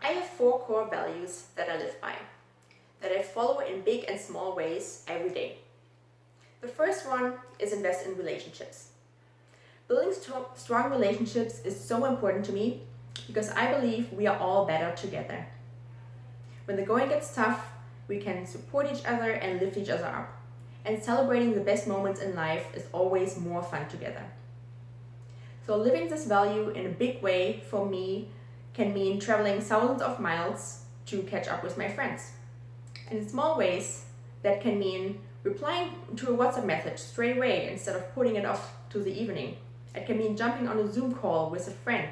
I have 4 core values that I live by, that I follow in big and small ways every day. The first one is invest in relationships. Building strong relationships is so important to me because I believe we are all better together. When the going gets tough, we can support each other and lift each other up. And celebrating the best moments in life is always more fun together. So living this value in a big way for me can mean traveling thousands of miles to catch up with my friends. And in small ways, that can mean replying to a WhatsApp message straight away instead of putting it off to the evening. It can mean jumping on a Zoom call with a friend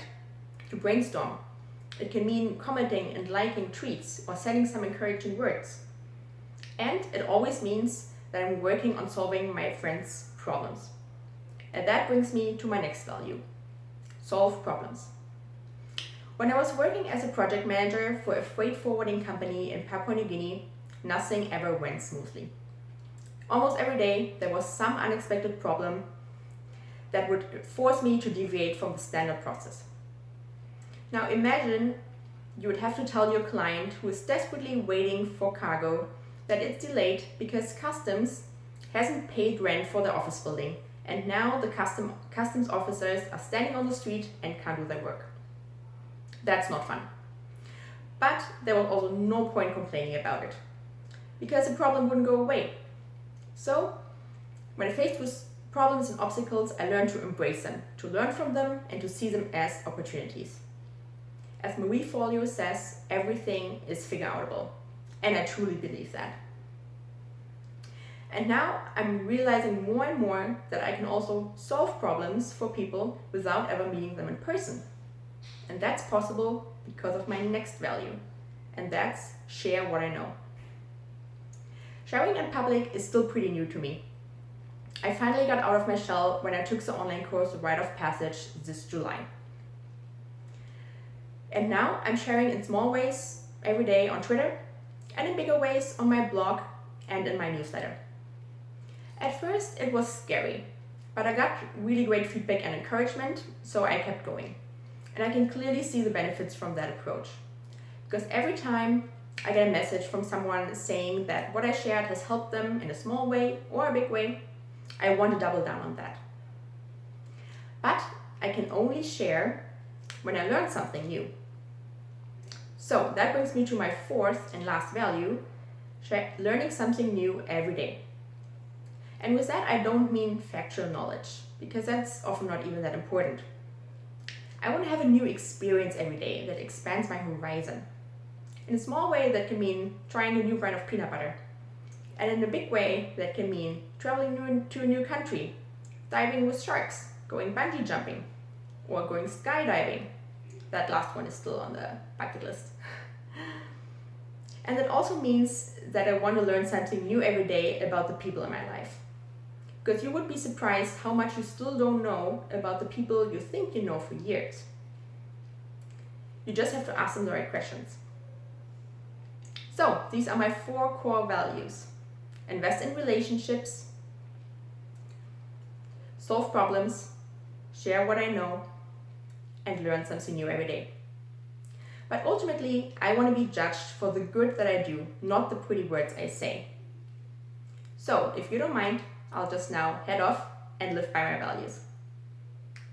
to brainstorm. It can mean commenting and liking tweets or sending some encouraging words. And it always means that I'm working on solving my friends' problems. And that brings me to my next value: solve problems. When I was working as a project manager for a freight forwarding company in Papua New Guinea, nothing ever went smoothly. Almost every day there was some unexpected problem that would force me to deviate from the standard process. Now imagine you would have to tell your client, who is desperately waiting for cargo, that it's delayed because customs hasn't paid rent for the office building, and now the customs officers are standing on the street and can't do their work. That's not fun. But there was also no point complaining about it, because the problem wouldn't go away. So, when faced with problems and obstacles, I learned to embrace them, to learn from them, and to see them as opportunities. As Marie Forleo says, everything is figure-outable. And I truly believe that. And now I'm realizing more and more that I can also solve problems for people without ever meeting them in person. And that's possible because of my next value. And that's share what I know. Sharing in public is still pretty new to me. I finally got out of my shell when I took the online course Rite of Passage this July. And now I'm sharing in small ways every day on Twitter, and in bigger ways on my blog and in my newsletter. At first it was scary, but I got really great feedback and encouragement, so I kept going. And I can clearly see the benefits from that approach. Because every time I get a message from someone saying that what I shared has helped them in a small way or a big way, I want to double down on that. But I can only share when I learn something new. So that brings me to my fourth and last value: learning something new every day. And with that, I don't mean factual knowledge, because that's often not even that important. I want to have a new experience every day that expands my horizon. In a small way, that can mean trying a new brand of peanut butter. And in a big way, that can mean traveling to a new country, diving with sharks, going bungee jumping, or going skydiving. That last one is still on the bucket list. And it also means that I want to learn something new every day about the people in my life. Because you would be surprised how much you still don't know about the people you think you know for years. You just have to ask them the right questions. So, these are my 4 core values: invest in relationships, solve problems, share what I know, and learn something new every day. But ultimately, I want to be judged for the good that I do, not the pretty words I say. So, if you don't mind, I'll just now head off and live by my values.